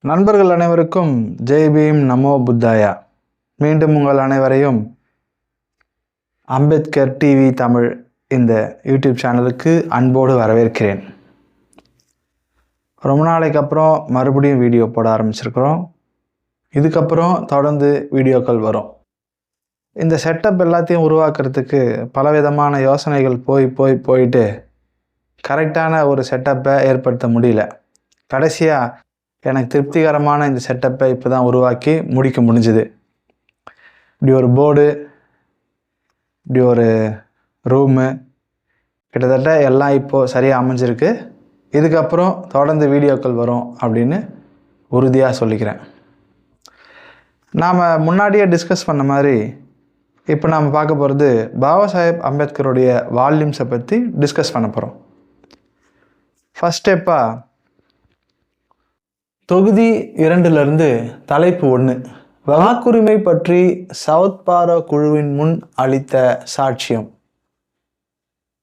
நண்பர்கள் அனைவருக்கும் ஜெய் பீம் நமோ புத்தாயா. மீண்டும் உங்கள் அனைவரையும் அம்பேத்கர் டிவி தமிழ் இந்த யூடியூப் சேனலுக்கு அன்போடு வரவேற்கிறேன். ரொம்ப நாளைக்கு அப்புறம் மறுபடியும் வீடியோ போட ஆரம்பிச்சிருக்கிறோம். இதுக்கப்புறம் தொடர்ந்து வீடியோக்கள் வரும். இந்த செட்டப் எல்லாத்தையும் உருவாக்குறதுக்கு பலவிதமான யோசனைகள் போயிட்டு கரெக்டான ஒரு செட்டப்பை ஏற்படுத்த முடியல. கடைசியாக எனக்கு திருப்திகரமான இந்த செட்டப்பை இப்போ தான் உருவாக்கி முடிக்க முடிஞ்சுது. இப்படி ஒரு போர்டு, இப்படி ஒரு ரூமு, கிட்டத்தட்ட எல்லாம் இப்போது சரியாக அமைஞ்சிருக்கு. இதுக்கப்புறம் தொடர்ந்து வீடியோக்கள் வரும் அப்படின்னு உறுதியாக சொல்லிக்கிறேன். நாம் முன்னாடியே டிஸ்கஸ் பண்ண மாதிரி இப்போ நாம் பார்க்க போகிறது பாபா சாஹேப் அம்பேத்கருடைய வால்யூம்ஸை பற்றி டிஸ்கஸ் பண்ண போகிறோம். ஃபஸ்ட் ஸ்டெப்பாக தொகுதி 2லிருந்து தலைப்பு 1, வாக்குரிமை பற்றி சவுத் பாரோ குழுவின் முன் அளித்த சாட்சியம்.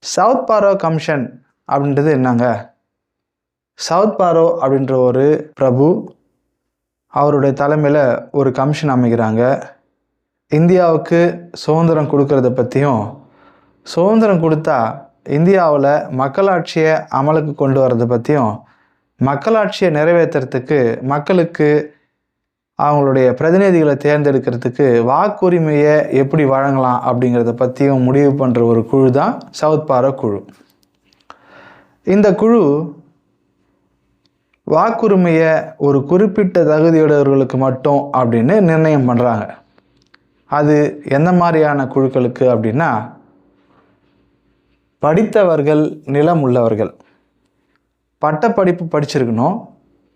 சவுத் பாரோ கமிஷன் அப்படின்றது என்னங்க? சவுத் பாரோ அப்படின்ற ஒரு பிரபு, அவருடைய தலைமையில் ஒரு கமிஷன் அமைக்கிறாங்க. இந்தியாவுக்கு சுதந்திரம் கொடுக்கறத பற்றியும், சுதந்திரம் கொடுத்தா இந்தியாவில் மக்களாட்சியை அமலுக்கு கொண்டு வரதை பற்றியும், மக்களாட்சியை நிறைவேற்றுறதுக்கு மக்களுக்கு அவங்களுடைய பிரதிநிதிகளை தேர்ந்தெடுக்கிறதுக்கு வாக்குரிமையை எப்படி வழங்கலாம் அப்படிங்கிறத பற்றியும் முடிவு பண்ணுற ஒரு குழு தான் சவுத் பாரோ குழு. இந்த குழு வாக்குரிமையை ஒரு குறிப்பிட்ட தகுதியுடையவர்களுக்கு மட்டும் அப்படின்னு நிர்ணயம் பண்ணுறாங்க. அது எந்த மாதிரியான குழுக்களுக்கு அப்படின்னா, படித்தவர்கள், நிலம் உள்ளவர்கள், பட்டப்படிப்பு படிச்சிருக்கணும்,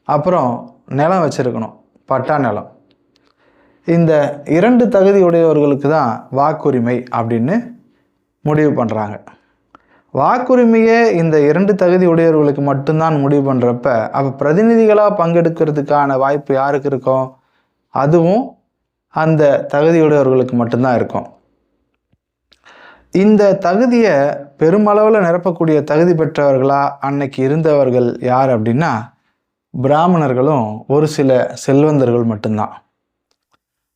அப்புறம் நிலம் வச்சுருக்கணும், பட்டா நிலம். இந்த 2 தகுதியுடையவர்களுக்கு தான் வாக்குரிமை அப்படின்னு முடிவு பண்ணுறாங்க. வாக்குரிமையே இந்த 2 தகுதி உடையவர்களுக்கு மட்டும்தான் முடிவு பண்ணுறப்ப, அப்போ பிரதிநிதிகளாக பங்கெடுக்கிறதுக்கான வாய்ப்பு யாருக்கு இருக்கும்? அதுவும் அந்த தகுதியுடையவர்களுக்கு மட்டும்தான் இருக்கும். இந்த தகுதியை பெருமளவில் நிரப்பக்கூடிய தகுதி பெற்றவர்களாக அன்னைக்கு இருந்தவர்கள் யார் அப்படின்னா, பிராமணர்களும் ஒரு சில செல்வந்தர்கள் மட்டும்தான்.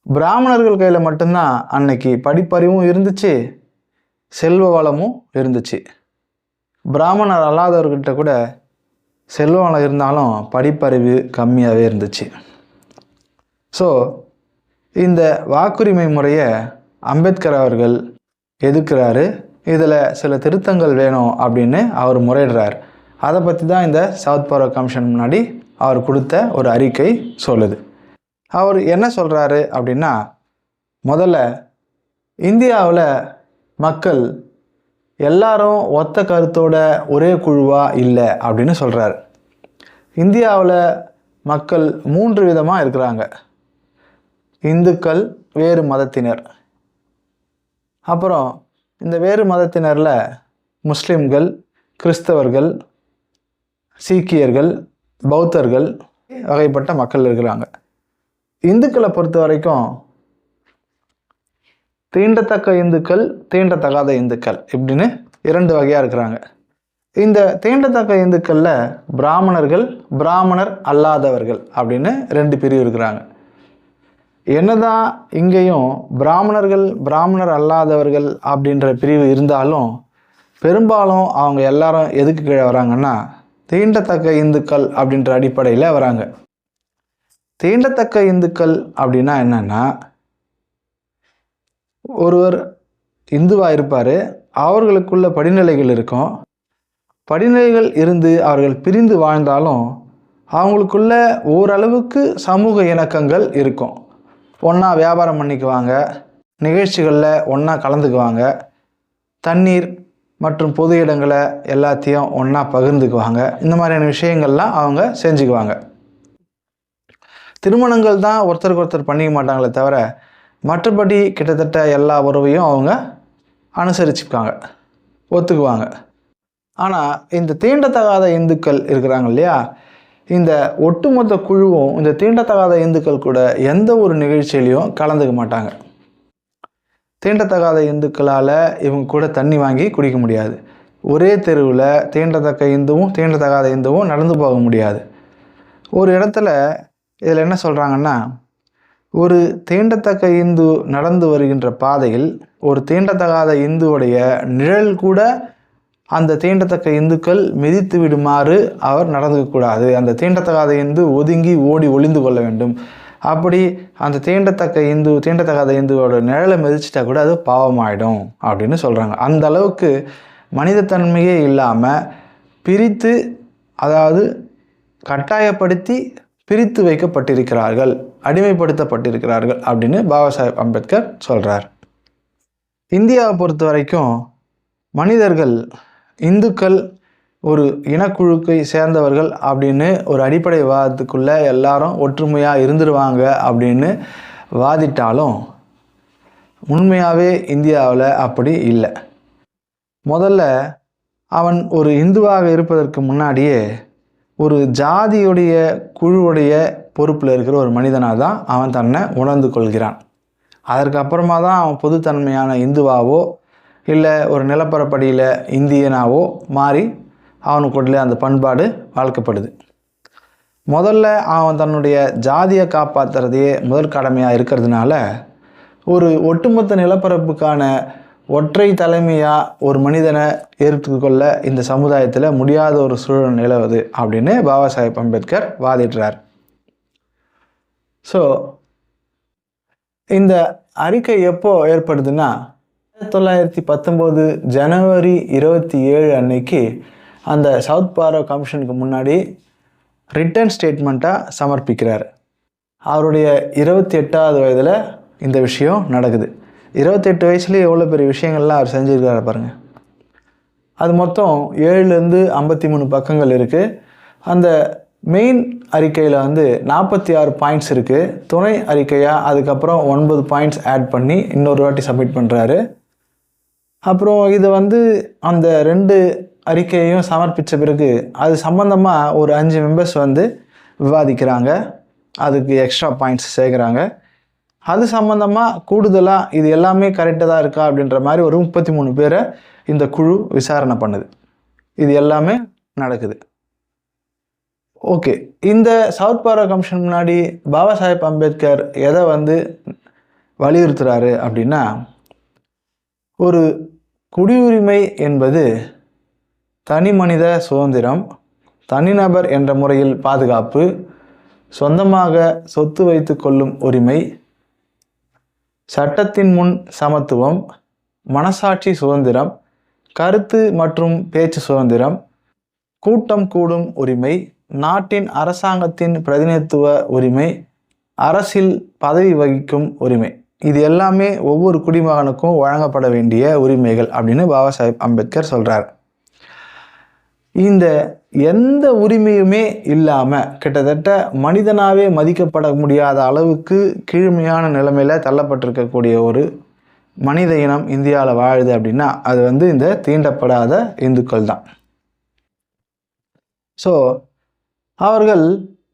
பிராமணர்கள் கையில் மட்டும்தான் அன்னைக்கு படிப்பறிவும் இருந்துச்சு, செல்வ வளமும் இருந்துச்சு. பிராமணர் அல்லாதவர்கிட்ட கூட செல்வ வளம் இருந்தாலும் படிப்பறிவு கம்மியாகவே இருந்துச்சு. ஸோ இந்த வாக்குரிமை முறையை அம்பேத்கர் அவர்கள் எதிர்க்கிறாரு. இதில் சில திருத்தங்கள் வேணும் அப்படின்னு அவர் முறையிடுறார். அதை பற்றி தான் இந்த சவுத் பாரோ கமிஷன் முன்னாடி அவர் கொடுத்த ஒரு அறிக்கை சொல்லுது. அவர் என்ன சொல்கிறாரு அப்படின்னா, முதல்ல இந்தியாவில் மக்கள் எல்லாரும் ஒத்த கருத்தோட ஒரே குழுவாக இல்லை அப்படின்னு சொல்கிறார். இந்தியாவில் மக்கள் 3 விதமாக இருக்கிறாங்க. இந்துக்கள், வேறு மதத்தினர், அப்புறம் இந்த வேறு மதத்தினரில் முஸ்லிம்கள், கிறிஸ்தவர்கள், சீக்கியர்கள், பௌத்தர்கள் வகைப்பட்ட மக்கள் இருக்கிறாங்க. இந்துக்களை பொறுத்த வரைக்கும் தீண்டத்தக்க இந்துக்கள், தீண்டத்தகாத இந்துக்கள் இப்படின்னு 2 வகையாக இருக்கிறாங்க. இந்த தீண்டத்தக்க இந்துக்களில் பிராமணர்கள், பிராமணர் அல்லாதவர்கள் அப்படின்னு 2 பிரிவு இருக்கிறாங்க. என்னதான் இங்கேயும் பிராமணர்கள், பிராமணர் அல்லாதவர்கள் அப்படின்ற பிரிவு இருந்தாலும் பெரும்பாலும் அவங்க எல்லாரும் எதுக்கு கீழே வராங்கன்னா, தீண்டத்தக்க இந்துக்கள் அப்படின்ற அடிப்படையில் வராங்க. தீண்டத்தக்க இந்துக்கள் அப்படின்னா என்னன்னா, ஒருவர் இந்துவாக இருப்பார், அவர்களுக்குள்ள படிநிலைகள் இருக்கும். படிநிலைகள் இருந்து அவர்கள் பிரிந்து வாழ்ந்தாலும் அவங்களுக்குள்ள ஓரளவுக்கு சமூக இணக்கங்கள் இருக்கும். ஒன்றா வியாபாரம் பண்ணிக்குவாங்க, நிகழ்ச்சிகளில் ஒன்றா கலந்துக்குவாங்க, தண்ணீர் மற்றும் பொது இடங்களை எல்லாத்தையும் ஒன்றா பகிர்ந்துக்குவாங்க. இந்த மாதிரியான விஷயங்கள்லாம் அவங்க செஞ்சுக்குவாங்க. திருமணங்கள் தான் ஒருத்தருக்கு ஒருத்தர் பண்ணிக்க மாட்டாங்களே தவிர, மற்றபடி கிட்டத்தட்ட எல்லா உறவையும் அவங்க அனுசரிச்சுக்காங்க, ஒத்துக்குவாங்க. ஆனால் இந்த தீண்டத்தகாத இந்துக்கள் இருக்கிறாங்க இல்லையா, இந்த ஒட்டுமொத்த குழுவும் இந்த தீண்டத்தகாத இந்துக்கள் கூட எந்த ஒரு நிகழ்ச்சியிலையும் கலந்துக்க மாட்டாங்க. தீண்டத்தகாத இந்துக்களால் இவங்க கூட தண்ணி வாங்கி குடிக்க முடியாது. ஒரே தெருவில் தீண்டத்தக்க இந்துவும் தீண்டத்தகாத இந்துவும் நடந்து போக முடியாது. ஒரு இடத்துல இதில் என்ன சொல்கிறாங்கன்னா, ஒரு தீண்டத்தக்க இந்து நடந்து வருகின்ற பாதையில் ஒரு தீண்டத்தகாத இந்துவுடைய நிழல் கூட அந்த தீண்டத்தக்க இந்துக்கள் மிதித்து விடுமாறு அவர் நடந்துக்கூடாது. அந்த தீண்டத்தகாத இந்து ஒதுங்கி ஓடி ஒளிந்து கொள்ள வேண்டும். அப்படி அந்த தீண்டத்தகாத இந்துவோட நிழலை மிதிச்சிட்டா கூட அது பாவமாயிடும் அப்படின்னு சொல்கிறாங்க. அந்த அளவுக்கு மனிதத்தன்மையே இல்லாமல் பிரித்து, அதாவது கட்டாயப்படுத்தி பிரித்து வைக்கப்பட்டிருக்கிறார்கள், அடிமைப்படுத்தப்பட்டிருக்கிறார்கள் அப்படின்னு பாபா சாஹேப் அம்பேத்கர் சொல்கிறார். இந்தியாவை பொறுத்த வரைக்கும் மனிதர்கள், இந்துக்கள் ஒரு இனக்குழுக்கை சேர்ந்தவர்கள் அப்படின்னு ஒரு அடிப்படை வாதத்துக்குள்ளே எல்லாரும் ஒற்றுமையாக இருந்துருவாங்க அப்படின்னு வாதிட்டாலும் உண்மையாகவே இந்தியாவில் அப்படி இல்லை. முதல்ல அவன் ஒரு இந்துவாக இருப்பதற்கு முன்னாடியே ஒரு ஜாதியுடைய குழுவுடைய பொறுப்பில் இருக்கிற ஒரு மனிதனாக தான் அவன் தன்னை உணர்ந்து கொள்கிறான். அதற்கு அப்புறமா தான் அவன் பொதுத்தன்மையான இந்துவாவோ இல்லை ஒரு நிலப்பரப்படியில் இந்தியனாவோ மாறி அவனுக்குள்ளே அந்த பண்பாடு வளர்க்கப்படுது. முதல்ல அவன் தன்னுடைய ஜாதியை காப்பாற்றுறதையே முதல் கடமையாக இருக்கிறதுனால ஒரு ஒட்டுமொத்த நிலப்பரப்புக்கான ஒற்றை தலைமையாக ஒரு மனிதனை ஏற்றுக்கொள்ள இந்த சமுதாயத்தில் முடியாத ஒரு சூழல் நிலவுது அப்படின்னு பாபா சாஹேப் அம்பேத்கர் வாதிடுறார். ஸோ இந்த அறிக்கை எப்போ ஏற்படுதுன்னா 1919 ஜனவரி 27 அன்னைக்கு அந்த சவுத் பாரோ கமிஷனுக்கு முன்னாடி ரிட்டன் ஸ்டேட்மெண்ட்டாக சமர்ப்பிக்கிறார். அவருடைய 28வது வயதில் இந்த விஷயம் நடக்குது. 28 வயசுலேயே எவ்வளோ பெரிய விஷயங்கள்லாம் அவர் செஞ்சுருக்காரு பாருங்கள். அது மொத்தம் 7லேருந்து 53 பக்கங்கள் இருக்குது. அந்த மெயின் அறிக்கையில் 46 பாயிண்ட்ஸ் இருக்குது. துணை அறிக்கையாக அதுக்கப்புறம் 9 பாயிண்ட்ஸ் ஆட் பண்ணி இன்னொரு வாட்டி சப்மிட் பண்ணுறாரு. அப்புறம் இது அந்த 2 அறிக்கையையும் சமர்ப்பித்த பிறகு அது சம்பந்தமாக ஒரு 5 மெம்பர்ஸ் விவாதிக்கிறாங்க. அதுக்கு எக்ஸ்ட்ரா பாயிண்ட்ஸ் சேர்க்குறாங்க. அது சம்பந்தமாக கூடுதலாக இது எல்லாமே கரெக்டாக தான் இருக்கா அப்படின்ற மாதிரி ஒரு 33 பேரை இந்த குழு விசாரணை பண்ணுது. இது எல்லாமே நடக்குது. ஓகே, இந்த சவுத் பாரோ கமிஷன் முன்னாடி பாபா சாஹேப் அம்பேத்கர் எதை வலியுறுத்துறாரு அப்படின்னா, ஒரு குடியுரிமை என்பது தனி மனித சுதந்திரம், தனிநபர் என்ற முறையில் பாதுகாப்பு, சொந்தமாக சொத்து வைத்து கொள்ளும் உரிமை, சட்டத்தின் முன் சமத்துவம், மனசாட்சி சுதந்திரம், கருத்து மற்றும் பேச்சு சுதந்திரம், கூட்டம் கூடும் உரிமை, நாட்டின் அரசாங்கத்தின் பிரதிநிதித்துவ உரிமை, அரசில் பதவி வகிக்கும் உரிமை, இது எல்லாமே ஒவ்வொரு குடிமகனுக்கும் வழங்கப்பட வேண்டிய உரிமைகள் அப்படின்னு பாபா சாஹேப் அம்பேத்கர் சொல்கிறார். இந்த எந்த உரிமையுமே இல்லாமல் கிட்டத்தட்ட மனிதனாகவே மதிக்கப்பட முடியாத அளவுக்கு கீழ்மையான நிலைமையில் தள்ளப்பட்டிருக்கக்கூடிய ஒரு மனித இனம் இந்தியாவில் வாழுது அப்படின்னா அது இந்த தீண்டப்படாத இந்துக்கள் தான். ஸோ அவர்கள்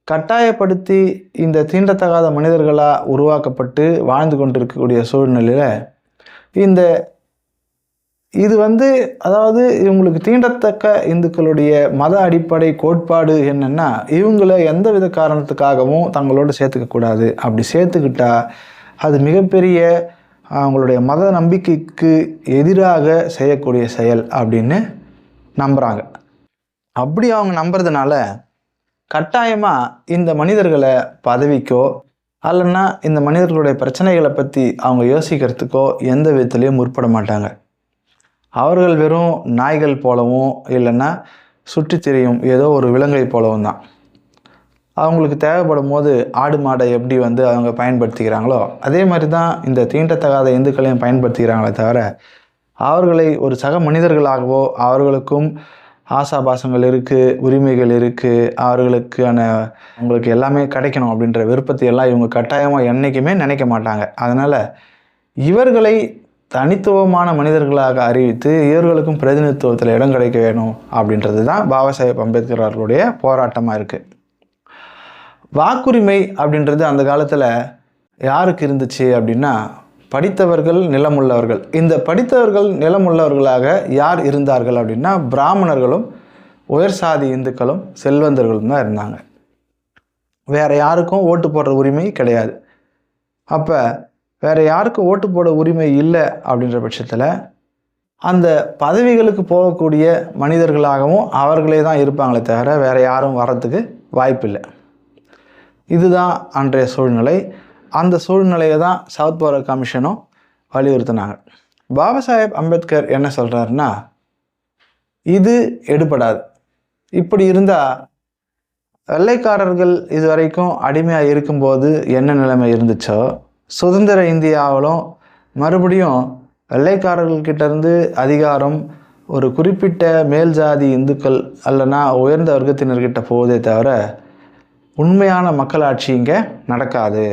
கட்டாயப்படுத்தி இந்த தீண்டத்தகாத மனிதர்களாக உருவாக்கப்பட்டு வாழ்ந்து கொண்டிருக்கக்கூடிய சூழ்நிலையில் இது அதாவது இவங்களுக்கு தீண்டத்தக்க இந்துக்களுடைய மத அடிப்படை கோட்பாடு என்னென்னா, இவங்களை எந்த வித காரணத்துக்காகவும் தங்களோடு சேர்த்துக்கக்கூடாது. அப்படி சேர்த்துக்கிட்டா அது மிகப்பெரிய அவங்களுடைய மத நம்பிக்கைக்கு எதிராக செய்யக்கூடிய செயல் அப்படின்னு நம்புகிறாங்க. அப்படி அவங்க நம்புறதுனால கட்டாயமாக இந்த மனிதர்களை பதவிக்கோ அல்லைன்னா இந்த மனிதர்களுடைய பிரச்சனைகளை பற்றி அவங்க யோசிக்கிறதுக்கோ எந்த விதத்துலேயும் முற்பட மாட்டாங்க. அவர்கள் வெறும் நாய்கள் போலவும் இல்லைன்னா சுற்றி திரியும் ஏதோ ஒரு விலங்கை போலவும் தான். அவங்களுக்கு தேவைப்படும் போது ஆடு மாடை எப்படி அவங்க பயன்படுத்திக்கிறாங்களோ அதே மாதிரி தான் இந்த தீண்டத்தகாத இந்துக்களையும் பயன்படுத்திக்கிறாங்களே தவிர அவர்களை ஒரு சக மனிதர்களாகவோ அவர்களுக்கும் ஆசாபாசங்கள் இருக்குது, உரிமைகள் இருக்குது, அவங்களுக்கு எல்லாமே கிடைக்கணும் அப்படின்ற விருப்பத்தை எல்லாம் இவங்க கட்டாயமாக என்றைக்குமே நினைக்க மாட்டாங்க. அதனால் இவர்களை தனித்துவமான மனிதர்களாக அறிவித்து இவர்களுக்கும் பிரதிநிதித்துவத்தில் இடம் கிடைக்க வேணும் அப்படின்றது தான் பாபா சாஹேப் அம்பேத்கர் அவர்களுடைய போராட்டமாக இருக்குது. வாக்குரிமை அப்படின்றது அந்த காலத்தில் யாருக்கு இருந்துச்சு அப்படின்னா, படித்தவர்கள், நிலமுள்ளவர்கள். இந்த படித்தவர்கள் நிலமுள்ளவர்களாக யார் இருந்தார்கள் அப்படின்னா, பிராமணர்களும் உயர் சாதி இந்துக்களும் செல்வந்தர்களும் தான் இருந்தாங்க. வேறு யாருக்கும் ஓட்டு போடுற உரிமை கிடையாது. அப்போ வேறு யாருக்கும் ஓட்டு போட உரிமை இல்லை அப்படின்ற பட்சத்தில் அந்த பதவிகளுக்கு போகக்கூடிய மனிதர்களாகவும் அவர்களே தான் இருப்பாங்களே தவிர வேறு யாரும் வர்றதுக்கு வாய்ப்பில்லை. இதுதான் அன்றைய சூழ்நிலை. அந்த சூழ்நிலையை தான் சவுத் போரா கமிஷனும் வலியுறுத்தினாங்க. பாபா சாஹேப் அம்பேத்கர் என்ன சொல்கிறாருன்னா, இது எடுபடாது. இப்படி இருந்தால் வெள்ளைக்காரர்கள் இது வரைக்கும் அடிமையாக இருக்கும்போது என்ன நிலைமை இருந்துச்சோ, சுதந்திர இந்தியாவிலும் மறுபடியும் வெள்ளைக்காரர்கள்கிட்டேருந்து அதிகாரம் ஒரு குறிப்பிட்ட மேல் ஜாதி இந்துக்கள் அல்லனா உயர்ந்த வர்க்கத்தினர்கிட்ட போவதே தவிர உண்மையான மக்களாட்சி இங்கே நடக்காது.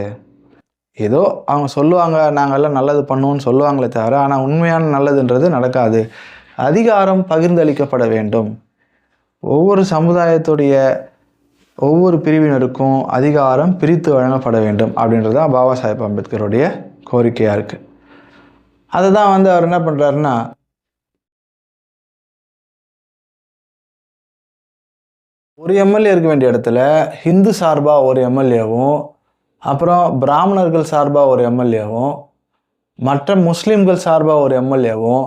ஏதோ அவங்க சொல்லுவாங்க நாங்கள்லாம் நல்லது பண்ணுவோன்னு சொல்லுவாங்களே தவிர ஆனால் உண்மையான நல்லதுன்றது நடக்காது. அதிகாரம் பகிர்ந்தளிக்கப்பட வேண்டும். ஒவ்வொரு சமுதாயத்துடைய ஒவ்வொரு பிரிவினருக்கும் அதிகாரம் பிரித்து வழங்கப்பட வேண்டும் அப்படின்றது தான் பாபா சாஹேப் அம்பேத்கருடைய கோரிக்கையாக இருக்குது. அதை தான் அவர் என்ன பண்ணுறாருன்னா, ஒரு எம்எல்ஏ இருக்க வேண்டிய இடத்துல ஹிந்து சார்பாக ஒரு எம்எல்ஏவும், அப்புறம் பிராமணர்கள் சார்பாக ஒரு எம்எல்ஏவும், மற்ற முஸ்லீம்கள் சார்பாக ஒரு எம்எல்ஏவும்,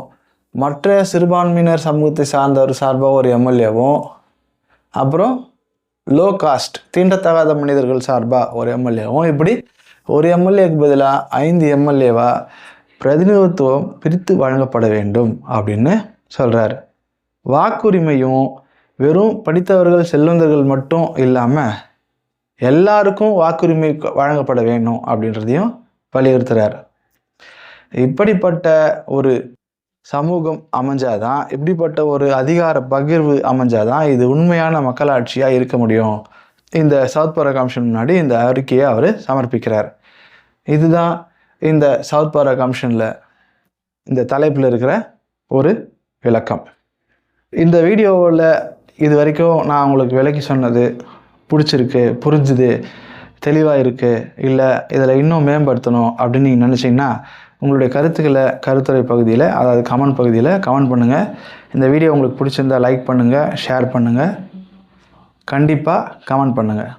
மற்ற சிறுபான்மையினர் சமூகத்தை சார்ந்தவர் சார்பாக ஒரு எம்எல்ஏவும், அப்புறம் லோ காஸ்ட் தீண்டத்தகாத மனிதர்கள் சார்பாக ஒரு எம்எல்ஏவும், இப்படி ஒரு எம்எல்ஏக்கு பதிலாக 5 எம்எல்ஏவாக பிரதிநிதித்துவம் பிரித்து வழங்கப்பட வேண்டும் அப்படின்னு சொல்கிறார். வாக்குரிமையும் வெறும் படித்தவர்கள் செல்வந்தர்கள் மட்டும் இல்லாமல் எல்லாருக்கும் வாக்குரிமை வழங்கப்பட வேண்டும் அப்படின்றதையும் வலியுறுத்துகிறார். இப்படிப்பட்ட ஒரு சமூகம் அமைஞ்சாதான், இப்படிப்பட்ட ஒரு அதிகார பகிர்வு அமைஞ்சாதான் இது உண்மையான மக்களாட்சியாக இருக்க முடியும். இந்த சவுத் போரா கமிஷன் முன்னாடி இந்த அறிக்கையை அவர் சமர்ப்பிக்கிறார். இதுதான் இந்த சவுத் போரா கமிஷனில் இந்த தலைப்பில் இருக்கிற ஒரு விளக்கம். இந்த வீடியோவில் இது வரைக்கும் நான் உங்களுக்கு விளக்கி சொன்னது பிடிச்சிருக்கு, புரிஞ்சுது, தெளிவாக இருக்குது, இல்லை இதில் இன்னும் மேம்படுத்தணும் அப்படின்னு நீங்கள் நினச்சிங்கன்னா உங்களுடைய கருத்துக்களை கருத்துரை பகுதியில், அதாவது கமெண்ட் பகுதியில் கமெண்ட் பண்ணுங்கள். இந்த வீடியோ உங்களுக்கு பிடிச்சிருந்தால் லைக் பண்ணுங்கள், ஷேர் பண்ணுங்கள், கண்டிப்பாக கமெண்ட் பண்ணுங்கள்.